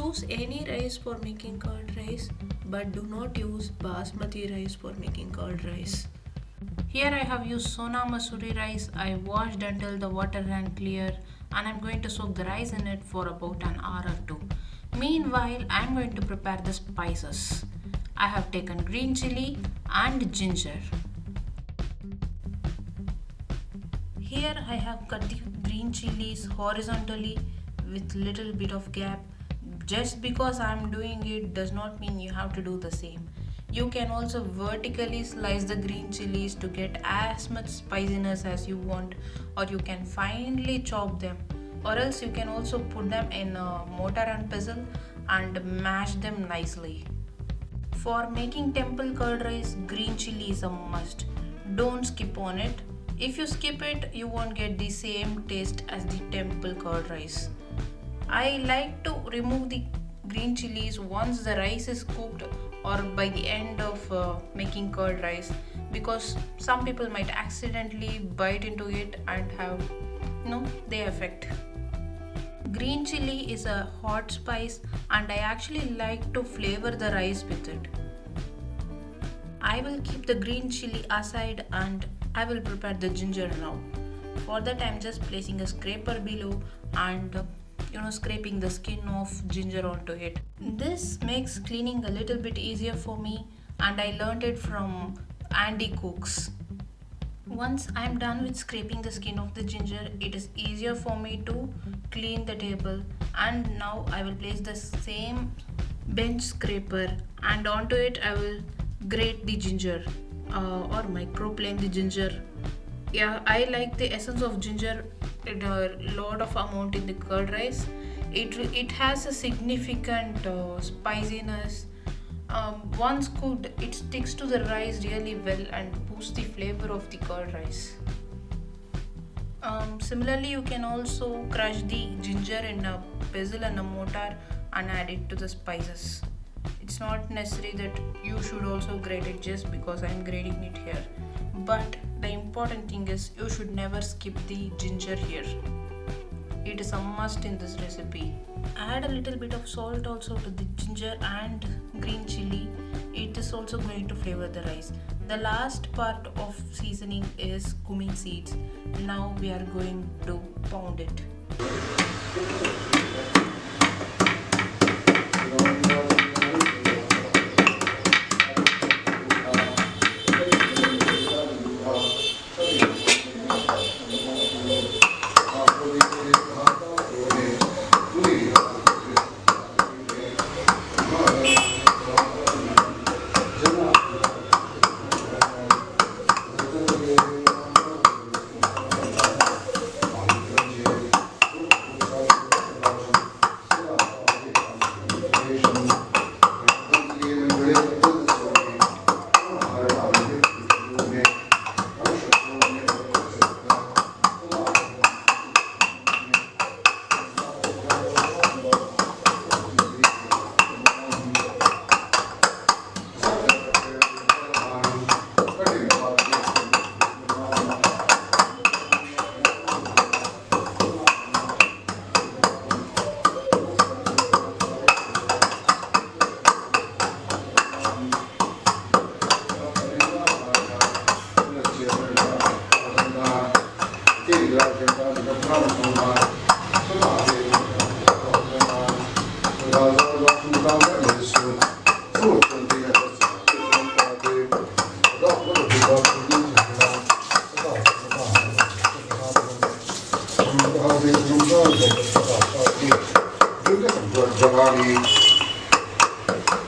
Choose any rice for making curd rice, but do not use basmati rice for making curd rice. Here I have used Sona Masuri rice. I washed until the water ran clear and I'm going to soak the rice in it for about an hour or two. Meanwhile, I'm going to prepare the spices. I have taken green chili and ginger. Here I have cut the green chilies horizontally with little bit of gap. Just because I'm doing it does not mean you have to do the same. You can also vertically slice the green chilies to get as much spiciness as you want, or you can finely chop them, or else you can also put them in a mortar and pestle and mash them nicely. For making temple curd rice, green chili is a must. Don't skip on it. If you skip it, you won't get the same taste as the temple curd rice. I like to remove the green chilies once the rice is cooked or by the end of making curd rice, because some people might accidentally bite into it and have they affect. Green chili is a hot spice and I actually like to flavor the rice with it. I will keep the green chili aside and I will prepare the ginger now. For that I'm just placing a scraper below and scraping the skin of ginger onto it. This makes cleaning a little bit easier for me and I learned it from Andy Cooks. Once I'm done with scraping the skin of the ginger, it is easier for me to clean the table, and now I will place the same bench scraper and onto it I will grate the ginger or microplane the ginger. Yeah, I like the essence of ginger in a lot of amount in the curd rice. It has a significant spiciness. Once cooked, it sticks to the rice really well and boosts the flavor of the curd rice. Similarly, you can also crush the ginger in a pestle and a mortar and add it to the spices. It's not necessary that you should also grate it just because I'm grating it here. But the important thing is you should never skip the ginger here. It is a must in this recipe. Add a little bit of salt also to the ginger and green chili. It is also going to flavor the rice. The last part of seasoning is cumin seeds. Now we are going to pound it.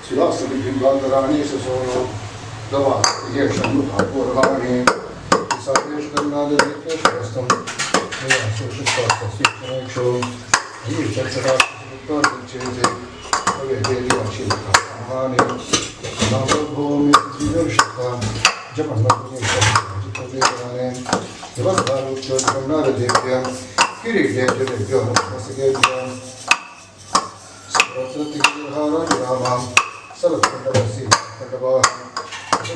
Si lascia di pimbandare se sono davanti, riesce a nuotare fuori la mia, sa riesce a andare di più, questo mi ha suscitato, sì, come ciò, io c'è stato tutto il cese, avete lì a circa, mani, ma dopo mi si riesce a, già mandato mi sa, tutto bene, devo andare a tornare di più, chi richiede di più, ma si chiede, Rati Hara Rama Sarakandavasi Kandava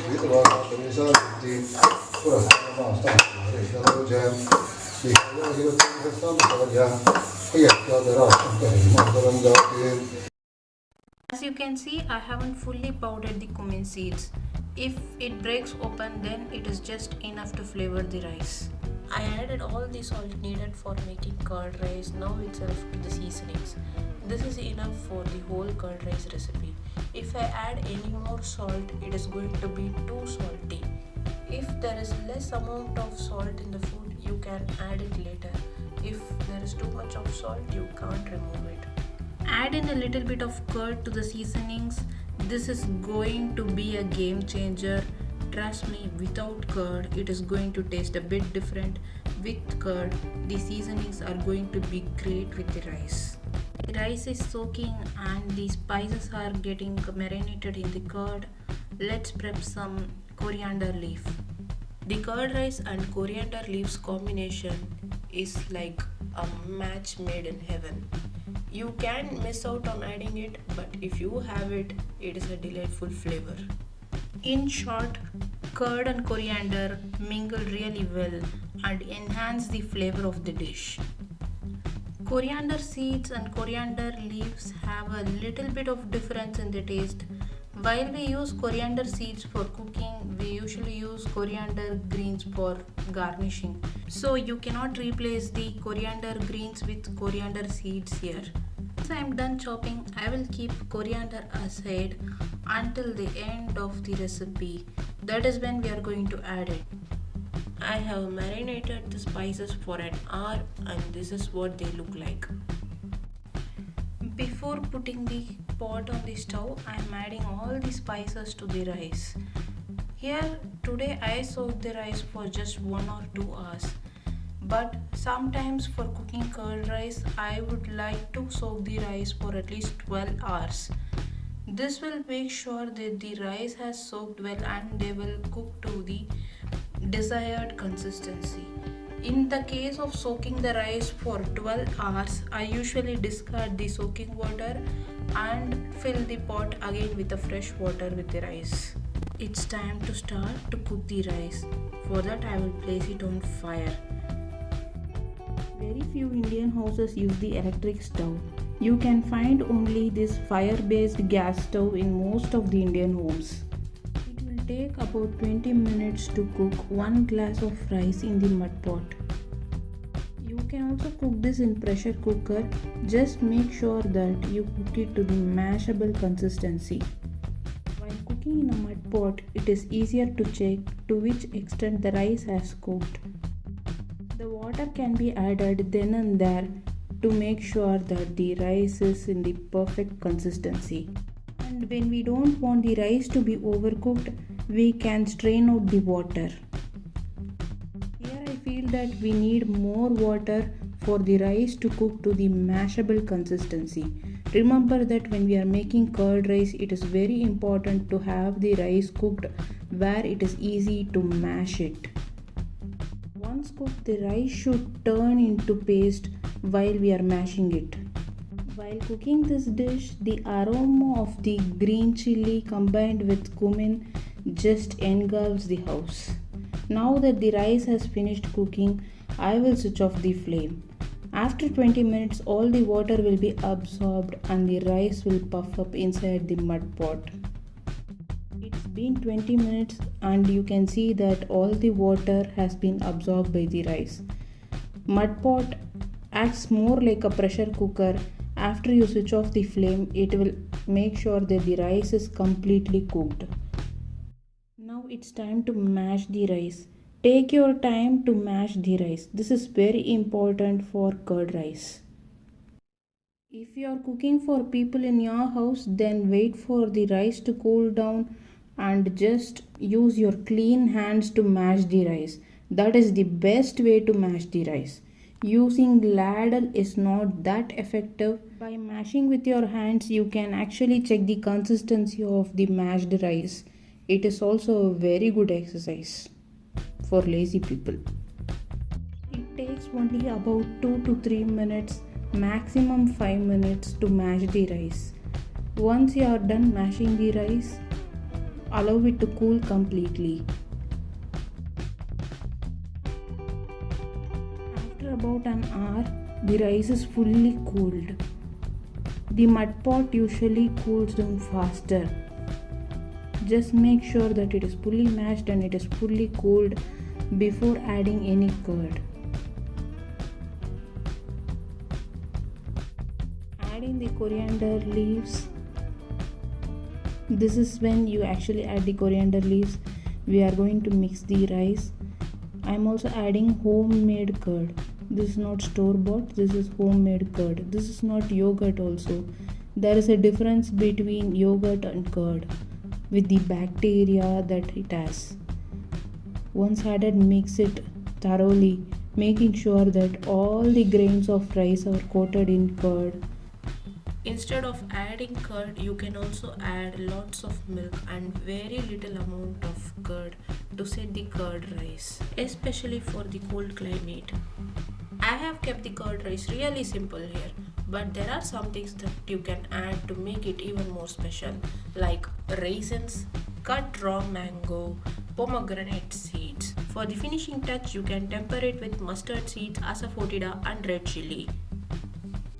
Vidvana Tamisa Di Purasama Stam Jam Di Hira Hira Sam Saja Ayat Yadara Shankari Mandaram Dati As you can see, I haven't fully powdered the cumin seeds. If it breaks open, then it is just enough to flavor the rice. I added all the salt needed for making curd rice now itself to the seasonings. This is enough for the whole curd rice recipe. If I add any more salt, it is going to be too salty. If there is less amount of salt in the food, you can add it later. If there is too much of salt, you can't remove it. Add in a little bit of curd to the seasonings. This is going to be a game changer. Trust me, without curd, it is going to taste a bit different. With curd, the seasonings are going to be great with the rice. The rice is soaking and the spices are getting marinated in the curd. Let's prep some coriander leaf. The curd rice and coriander leaves combination is like a match made in heaven. You can miss out on adding it, but if you have it, it is a delightful flavor. In short, curd and coriander mingle really well and enhance the flavor of the dish. Coriander seeds and coriander leaves have a little bit of difference in the taste. While we use coriander seeds for cooking, we usually use coriander greens for garnishing. So you cannot replace the coriander greens with coriander seeds here. Once I am done chopping, I will keep coriander aside until the end of the recipe. That is when we are going to add it. I have marinated the spices for an hour and this is what they look like. Before putting the pot on the stove, I am adding all the spices to the rice. Here today I soak the rice for just 1 or 2 hours. But sometimes for cooking curd rice, I would like to soak the rice for at least 12 hours. This will make sure that the rice has soaked well and they will cook to the desired consistency. In the case of soaking the rice for 12 hours, I usually discard the soaking water and fill the pot again with the fresh water with the rice. It's time to start to cook the rice. For that I will place it on fire. Very few Indian houses use the electric stove. You can find only this fire-based gas stove in most of the Indian homes. It will take about 20 minutes to cook 1 glass of rice in the mud pot. You can also cook this in pressure cooker. Just make sure that you cook it to the mashable consistency. While cooking in a mud pot, it is easier to check to which extent the rice has cooked. The water can be added then and there to make sure that the rice is in the perfect consistency. And when we don't want the rice to be overcooked, we can strain out the water. Here I feel that we need more water for the rice to cook to the mashable consistency. Remember that when we are making curd rice, it is very important to have the rice cooked where it is easy to mash it. Once cooked, the rice should turn into paste while we are mashing it. While cooking this dish, the aroma of the green chili combined with cumin just engulfs the house. Now that the rice has finished cooking, I will switch off the flame. After 20 minutes, all the water will be absorbed and the rice will puff up inside the mud pot. It's been 20 minutes and you can see that all the water has been absorbed by the rice. Mud pot acts more like a pressure cooker. After you switch off the flame, it will make sure that the rice is completely cooked. Now it's time to mash the rice. Take your time to mash the rice. This is very important for curd rice. If you are cooking for people in your house, then wait for the rice to cool down and just use your clean hands to mash the rice. That is the best way to mash the rice. Using ladle is not that effective. By mashing with your hands, you can actually check the consistency of the mashed rice. It is also a very good exercise for lazy people. It takes only about 2 to 3 minutes, maximum 5 minutes to mash the rice. Once you are done mashing the rice, allow it to cool completely. After about an hour, the rice is fully cooled. The mud pot usually cools down faster. Just make sure that it is fully mashed and it is fully cooled before adding any curd. Adding the coriander leaves. This is when you actually add the coriander leaves. We are going to mix the rice. I am also adding homemade curd. This is not store bought, this is homemade curd. This is not yogurt also. There is a difference between yogurt and curd with the bacteria that it has. Once added, mix it thoroughly, making sure that all the grains of rice are coated in curd. Instead of adding curd, you can also add lots of milk and very little amount of curd to set the curd rice, especially for the cold climate. I have kept the curd rice really simple here, but there are some things that you can add to make it even more special, like raisins, cut raw mango, pomegranate seeds. For the finishing touch, you can temper it with mustard seeds, asafoetida and red chili.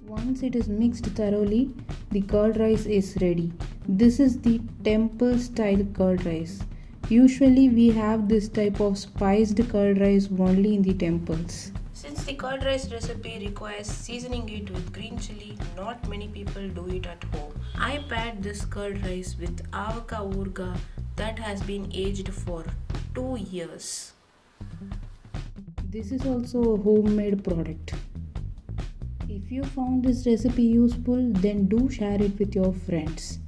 Once it is mixed thoroughly, the curd rice is ready. This is the temple style curd rice. Usually we have this type of spiced curd rice only in the temples. Since the curd rice recipe requires seasoning it with green chili, not many people do it at home. I paired this curd rice with avaka urga that has been aged for 2 years. This is also a homemade product. If you found this recipe useful, then do share it with your friends.